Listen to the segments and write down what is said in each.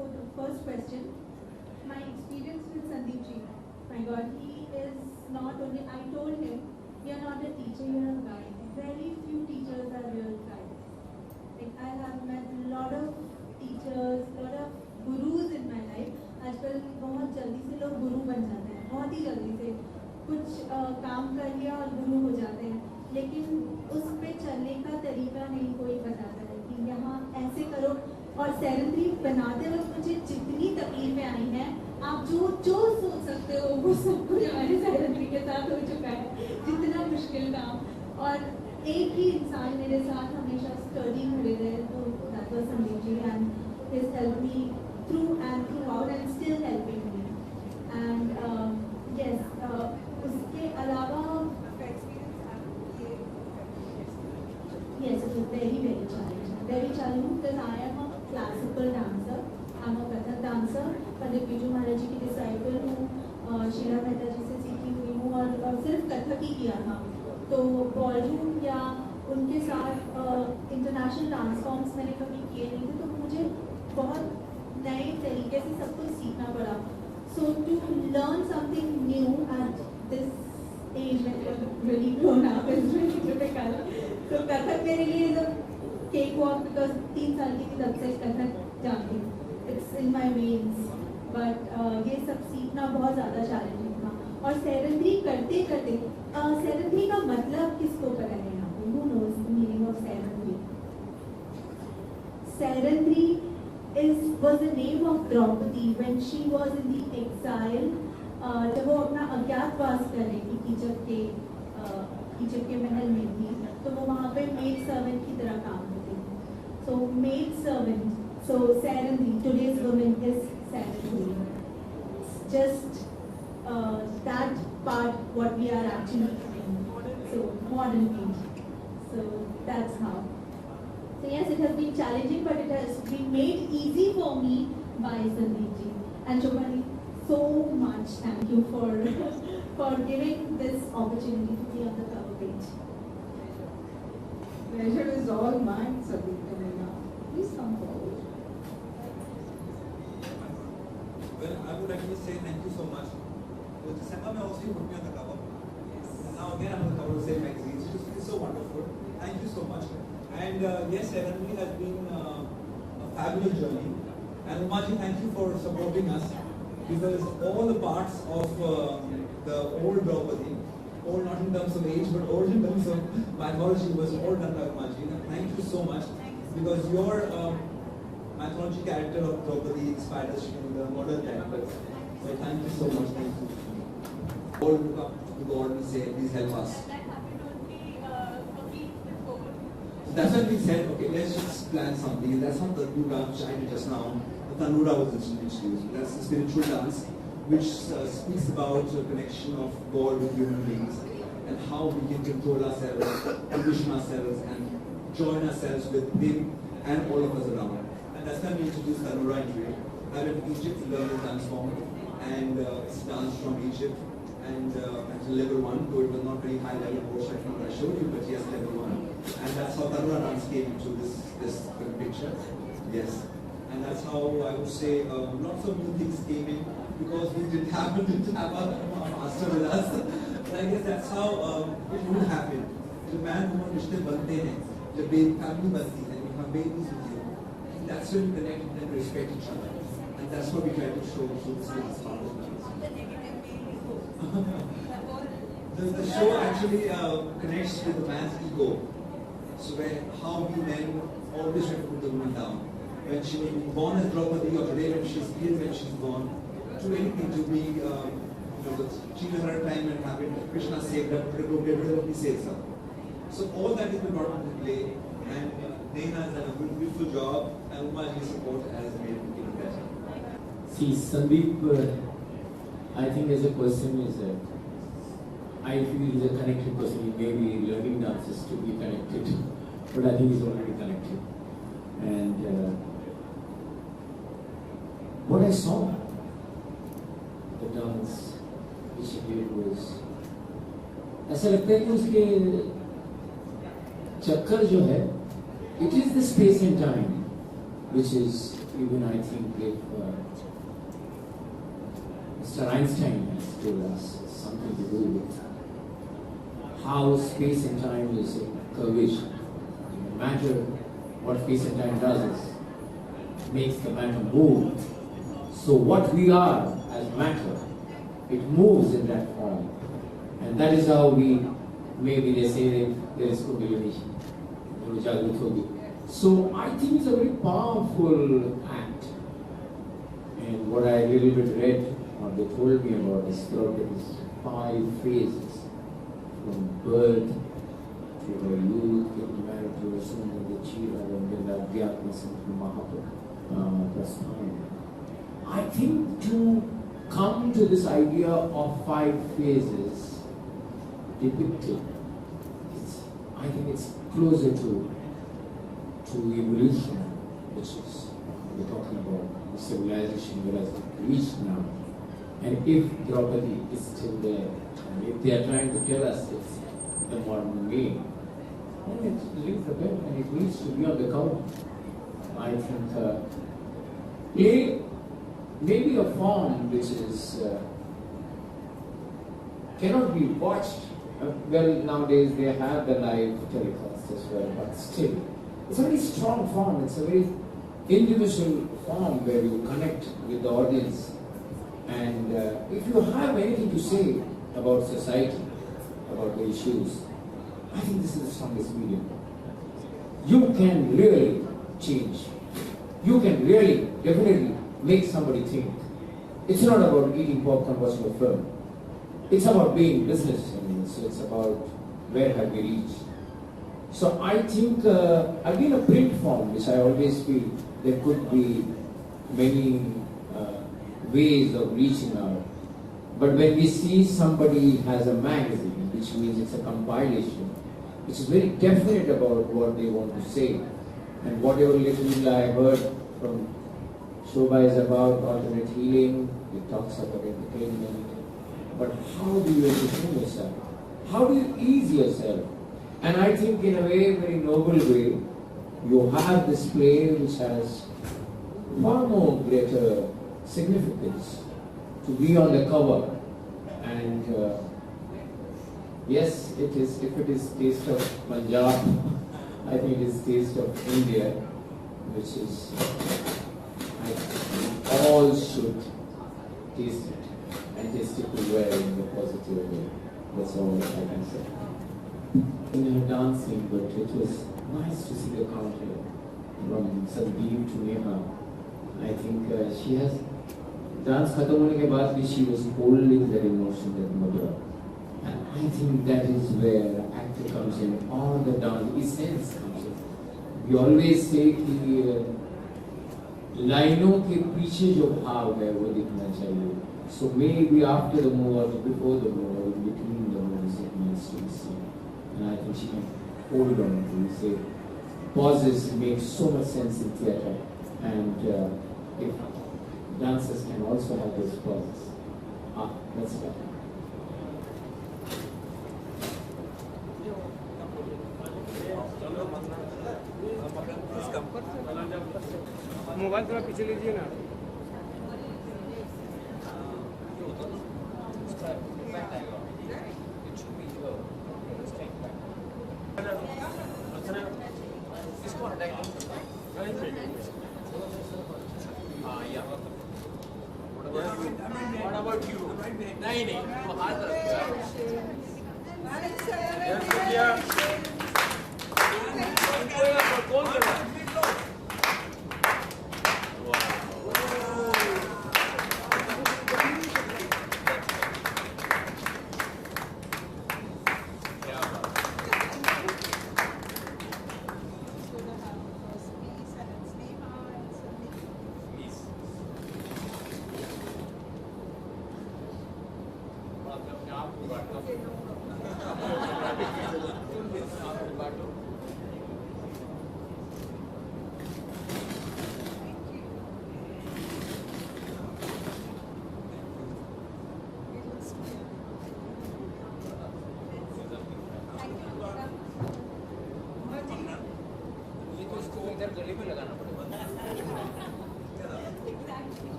So the first question, my experience with Sandeep ji. My God, he is not only, I told him, you're not a teacher, you're a guide. Very few teachers are real guides. Like I have met a lot of teachers, lot of gurus in my life. आजकल बहुत जल्दी से लोग गुरु बन जाते हैं, बहुत ही जल्दी से कुछ काम कर लिया और गुरु हो जाते हैं, लेकिन उस पे चलने का तरीका नहीं कोई बताता है कि यहाँ ऐसे करो। और सेरेमनी बनाते वक्त मुझे जितनी तकलीफें आई हैं, आप जो जो सोच सकते हो वो सब कुछ हमारे सेरेमनी के साथ हो चुका है, जितना मुश्किल काम। और एक ही इंसान मेरे साथ हमेशा स्टडी खड़े रहे, तो that was Sandeep ji, and his help me through and throughout and still helping me. And yes, उसके अलावा yes, it was very challenging because I am a classical dancer, I'm a Kathak dancer, Pandit Birju Maharaj जी की disciple हूँ, शीला मेहता जी से सीखी हुई हूँ और सिर्फ कथक ही किया था। तो बॉलीवुड या उनके साथ इंटरनेशनल डांस फॉर्म्स मैंने कभी किए नहीं थे, तो मुझे बहुत नए तरीके से सब कुछ सीखना पड़ा। So to learn something new at this age when you're really grown up is really difficult. तो कथक मेरे लिए is a cake walk, because 3 साल की थी तब से कथक जानती हूँ, it's in my veins. But ये सब सीखना बहुत ज़्यादा चैलेंजिंग था। और सेरेमनी करते करते सेरेमनी का मतलब किसको पता है यहाँ पे? Who knows the meaning of ceremony? Ceremony was the name of Draupadi when she was in the exile. जब वो अपना अज्ञातवास कर रही थी कीचक के महल में थी, तो वो वहाँ पे मेड सर्वेंट की तरह काम करती थी। So maid servant, so ceremony, today's women is ceremony, just that part what we are actually doing, so modern beat, so that's how. So yes, it has been challenging, but it has been made easy for me by Sandeep ji and Shobhani. So much thank you for giving this opportunity to be on the cover page. Pleasure is all mine, Sandeep. Please come forward. Well, I would actually say thank you so much. Because December mein also you put me on the cover. Yes. And now again I'm on the cover of the same magazine. It's so wonderful. Thank you so much. And yes, Serenity has been a fabulous journey. And Umaji, thank you for supporting us, because all the parts of the old Draupadi, old not in terms of age, but old in terms of mythology, was all done by Umaji. And thank you so much, because your mythology character of Draupadi inspired us in the modern characters. So thank you so much. Thank you. All to come to God and say, please help us. That's what we said, okay, let's just plan something. And that's how the Tanura, which I did just now, the Tanura was introduced. That's the spiritual dance, which speaks about the connection of God with human beings and how we can control ourselves, condition ourselves, and join ourselves with Him and all of us around. And that's why we introduced Tanura into it. I went to Egypt to learn the dance form, and it's dance from Egypt. And at level 1, though it was not very high level portion from what I showed you, but yes, level 1. And that's how Tanura dance came into this picture. Yes. And that's how I would say lots of new things came in, because we didn't happen to have our master with us. But I guess that's how it would happen. The man woman rishte bante hain, the family banti hai, we have babies with you. That's when we connect and respect each other. And that's what we try to show through this part of the show actually connects with the man's ego. So how we men always try to put the woman down. When she was born as Draupadi, or today when she's killed, when she's born, to anything, to be, she was her time when happened, Krishna saved her, everybody saves her. So all that has been brought into play, and Neha has done a beautiful job, and Umaji's support has made it even better. See, Sandeep, I think as a person is I feel he's a connected person. He may be learning dances to be connected, but I think he's already connected. And what I saw, the dance which he did was, ऐसा लगता है कि उसके चक्कर जो है, it is the space and time which is even I think if Mr. Einstein has told us something to do with how space and time is a curvature. No matter what space and time does is makes the matter move. So what we are as matter, it moves in that form. And that is how maybe they say that there is Kundalini. So I think it's a very powerful act. And what I really bit read, or they told me about is throughout these 5 phases, from birth to her youth, getting married to her son, and the Chira, and then the Adhyatma, and Mahaprasthana. I think to come to this idea of 5 phases depicted, I think it's closer to evolution, which is we're talking about the civilization whereas it reached now. And if Draupadi is still there, and if they are trying to tell us it's the modern way, then it leaves the bed and it needs to be on the cover. I think maybe a form which is cannot be watched. Well, nowadays they have the live telecast as well, but still, it's a very strong form. It's a very individual form where you connect with the audience. And if you have anything to say about society, about the issues, I think this is the strongest medium. You can really change. You can really, definitely make somebody think. It's not about eating popcorn, watching a film. It's about being business. So it's about where have we reached. So I think, again, a print form, which I always feel there could be many ways of reaching out. But when we see somebody has a magazine, which means it's a compilation, which is very definite about what they want to say. And whatever little I heard from Shobha is about alternate healing, it talks about entertainment. But how do you entertain yourself? How do you ease yourself? And I think in a very noble way, you have this play which has far more greater significance to be on the cover. And yes, it is. If it is Taste of Punjab, I think it is Taste of India, which is, I think all should taste it and taste it well in a positive way. That's all I can say. In her dancing, but it was nice to see the counter from Sandeep to Neha. I think she has dance khatam hone ke baad bhi she was holding that emotion, that mudra. And I think that is where actor comes in, or the dance essence comes in. We always say कि लाइनों के पीछे जो भाव है वो दिखना चाहिए. So maybe after the move or before the move or in between the moves it needs to be seen. And I think she can hold on to say pauses make so much sense in theatre. And if dancers can also have those pauses, that's better. Mobile थोड़ा पीछे लीजिए ना. What about you? नहीं नहीं वो हाथ कौन कर रहा है?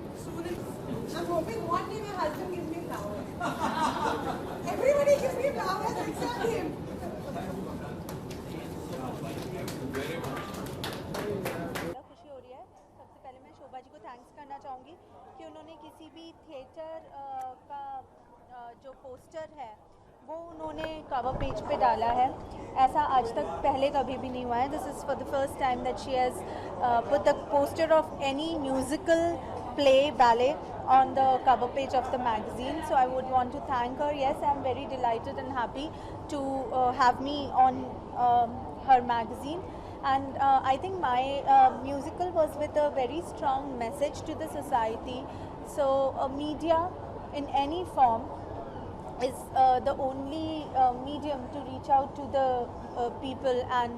I'm hoping one day my husband gives me flowers. Everybody gives me flowers except him. खुशी हो रही है। सबसे पहले मैं शोभा जी को थैंक्स करना चाहूँगी कि उन्होंने किसी भी थिएटर का जो पोस्टर है वो उन्होंने कवर पेज पे डाला है। ऐसा आज तक पहले कभी भी नहीं हुआ है। This is for the first time that she has put the poster of any musical play ballet on the cover page of the magazine, so I would want to thank her. Yes, I'm very delighted and happy to have me on her magazine, and I think my musical was with a very strong message to the society. So media in any form is the only medium to reach out to the people, and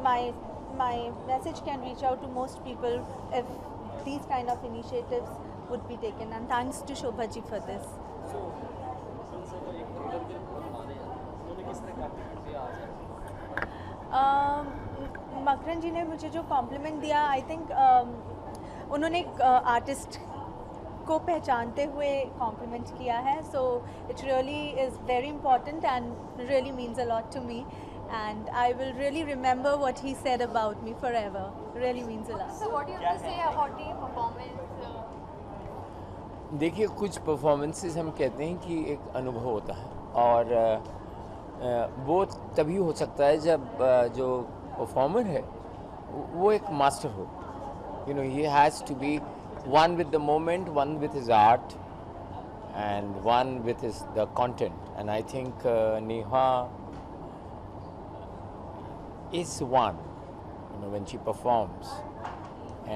my message can reach out to most people if these kind of initiatives would be taken, and thanks to Shobha ji for this. Makarand जी ने मुझे जो complement दिया, I think उन्होंने एक artist को पहचानते हुए compliment किया है, so it really is very important and really means a lot to me. And I will really remember what he said about me forever. Really means a lot. So what do you have to say about the performance? देखिए, कुछ performances हम कहते हैं कि एक अनुभव होता है, और वो तभी हो सकता है जब जो परफॉर्मर है वो एक मास्टर हो. You know, he has to be one with the moment, one with his art, and one with his the content. And I think Neha is one, you know, when she performs,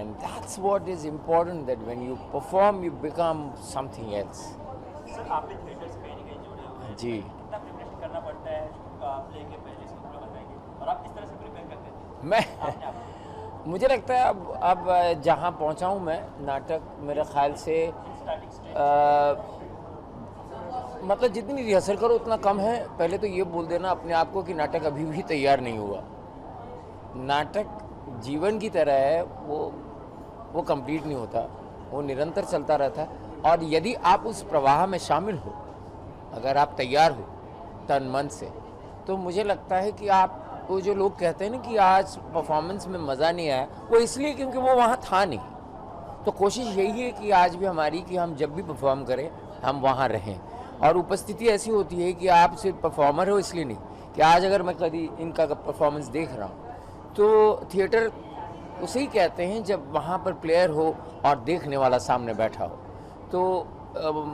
and that's what is important, that when you perform you become something else. Sir, आपने theatre से कहीं जुड़े हुए हैं जी. कितना preparation करना पड़ता है प्ले के पहले से पूरा बताएंगे, और आप किस तरह से प्रिपेयर करते हैं? मैं मुझे लगता है अब जहाँ पहुँचा हूँ मैं, नाटक मेरे ख्याल से मतलब जितनी रिहर्सल करो उतना कम है. पहले तो ये बोल देना अपने आप को कि नाटक अभी भी तैयार नहीं हुआ. नाटक जीवन की तरह है, वो कंप्लीट नहीं होता, वो निरंतर चलता रहता है. और यदि आप उस प्रवाह में शामिल हो, अगर आप तैयार हो तन मन से, तो मुझे लगता है कि आप, वो जो लोग कहते हैं ना कि आज परफॉर्मेंस में मज़ा नहीं आया, वो इसलिए क्योंकि वो वहाँ था नहीं. तो कोशिश यही है कि आज भी हमारी, कि हम जब भी परफॉर्म करें हम वहाँ रहें. और उपस्थिति ऐसी होती है कि आप सिर्फ परफॉर्मर हो इसलिए नहीं, कि आज अगर मैं कभी इनका परफॉर्मेंस देख रहा हूँ तो थिएटर उसे ही कहते हैं जब वहाँ पर प्लेयर हो और देखने वाला सामने बैठा हो. तो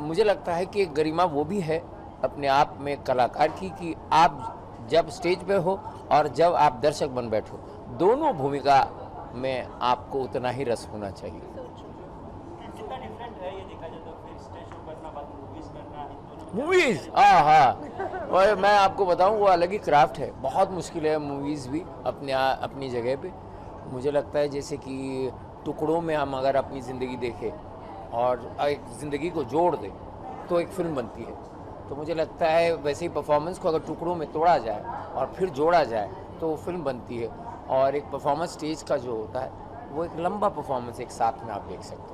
मुझे लगता है कि एक गरिमा वो भी है अपने आप में कलाकार की, कि आप जब स्टेज पे हो और जब आप दर्शक बन बैठो, दोनों भूमिका में आपको उतना ही रस होना चाहिए. कितना डिफरेंट है ये देखा जाए तो, फिर स्टेज शो करना, बाद मूवीज करना, मूवीज़, हाँ, और मैं आपको बताऊं वो अलग ही क्राफ्ट है. बहुत मुश्किल है मूवीज़ भी अपनी जगह पे. मुझे लगता है जैसे कि टुकड़ों में हम अगर अपनी ज़िंदगी देखें और एक ज़िंदगी को जोड़ दें तो एक फ़िल्म बनती है. तो मुझे लगता है वैसे ही परफॉर्मेंस को अगर टुकड़ों में तोड़ा जाए और फिर जोड़ा जाए तो फिल्म बनती है. और एक परफॉर्मेंस स्टेज का जो होता है वो एक लंबा परफॉर्मेंस एक साथ में आप देख सकते हो.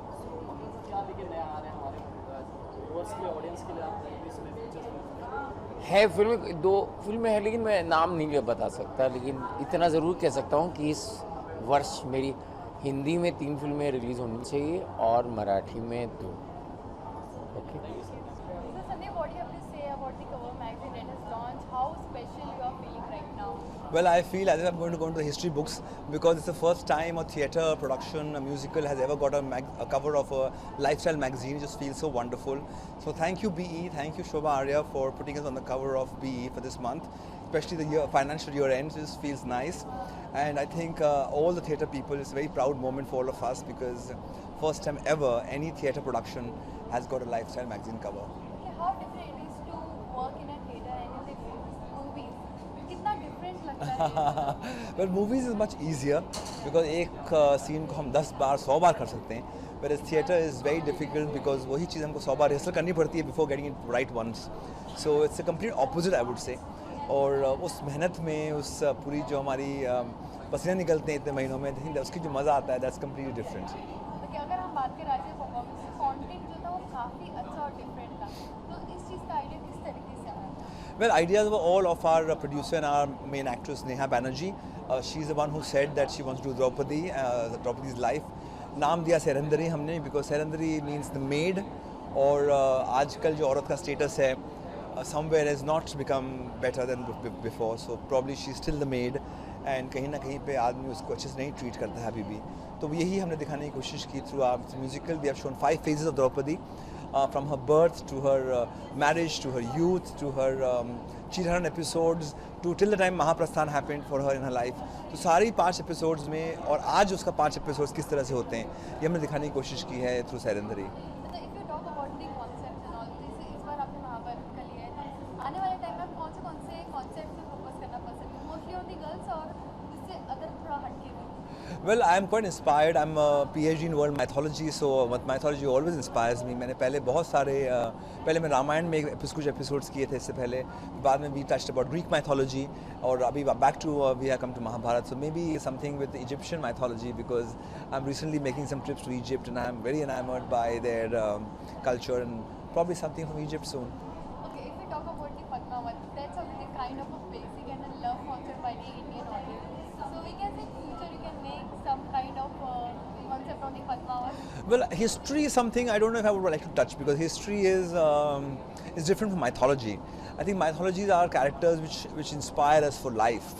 है फिल्म, 2 फिल्में हैं, लेकिन मैं नाम नहीं बता सकता. लेकिन इतना ज़रूर कह सकता हूँ कि इस वर्ष मेरी हिंदी में 3 फिल्में रिलीज़ होनी चाहिए और मराठी में 2. Okay. So Sandeep, what do you have to say about the cover magazine that has launched? How special you are feeling right now? Well, I feel as if I'm going to go into the history books, because it's the first time a theatre production, a musical has ever got a cover of a lifestyle magazine. It just feels so wonderful. So thank you BE, thank you Shobha Arya for putting us on the cover of BE for this month. Especially the financial year end, just feels nice. And I think all the theatre people, it's a very proud moment for all of us, because first time ever any theatre production has got a lifestyle magazine cover. Okay, how different it is to work in a theatre and in the movies? कितना different लगता है? Well, movies is much easier because एक scene को हम 10 बार 100 बार कर सकते हैं. Whereas theatre is very difficult because वही चीज़ हमको 100 बार रिहर्सल करनी पड़ती है before getting it right once. So it's a complete opposite, I would say. और उस मेहनत में, उस पूरी जो हमारी पसीने निकलते हैं इतने महीनों में, उसकी जो मज़ा आता है, that's completely different. Okay, अगर हम बात करें आज के Well, ideas were all of our producer and our main actress Neha Banerjee. She's the one who said that she wants to do Draupadi, Draupadi's life. नाम दिया सेरेंदरी हमने because सेरेंदरी means the maid. और आजकल जो औरत का status है somewhere has not become better than before. So probably she's still the maid. And कहीं ना कहीं पे आदमी उसको अच्छे से नहीं treat करता है अभी भी. तो यही हमने दिखाने की कोशिश की through our musical. We have shown 5 phases of Draupadi. From her birth to her marriage to her youth to her Chirhan episodes to till the time Mahaprasthan happened for her in her life. तो सारी 5 episodes में और आज उसका 5 episodes किस तरह से होते हैं ये हमने दिखाने की कोशिश की है through Sairendari. If you talk about the concepts and all this, इस बार आपने महाभारत का लिया है, आने वाले टाइम में कौन से concept पे फोकस करना पसंद है, mostly on the girls और इससे अदर थोड़ा हटके भी? Well, I am quite inspired. I'm a PhD in world mythology, so mythology always inspires me. मैंने पहले बहुत सारे पहले मैं रामायण में कुछ episodes किए थे इससे पहले. बाद में we touched about Greek mythology और अभी back to we have come to Mahabharata. So maybe something with Egyptian mythology because I'm recently making some trips to Egypt and I'm very enamored by their culture and probably something from Egypt soon. Okay, if we talk about the Padmavati, that's a kind of a basic and a love concept by the Indian audience. So we can say in future you can make some kind of concept on the Padmavati. Well, history is something I don't know if I would like to touch because history is different from mythology. I think mythologies are characters which inspire us for life.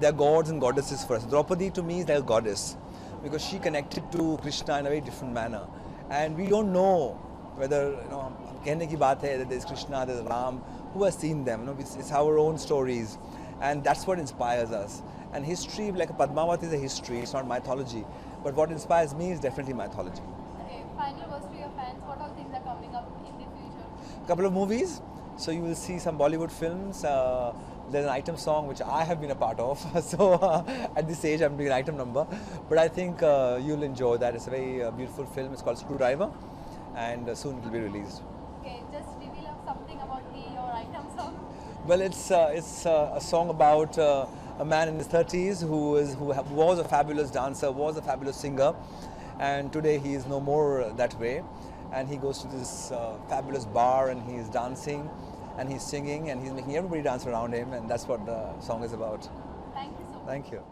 They are gods and goddesses for us. Draupadi to me is like a goddess because she connected to Krishna in a very different manner, and we don't know whether कहने की बात है there's Krishna, there's Ram, who has seen them? It's our own stories, and that's what inspires us. And history, like Padmavati, is a history. It's not mythology. But what inspires me is definitely mythology. Okay, final words to your fans. What all things are coming up in the future? A couple of movies. So you will see some Bollywood films. There's an item song which I have been a part of. So at this age, I'm doing an item number. But I think you'll enjoy that. It's a very beautiful film. It's called Screwdriver, and soon it will be released. Okay, just reveal us something about your item song. Well, it's a song about a man in his 30s who was a fabulous dancer, was a fabulous singer, and today he is no more that way. And he goes to this fabulous bar and he's dancing and he's singing and he's making everybody dance around him, and that's what the song is about. Thank you so much. Thank you.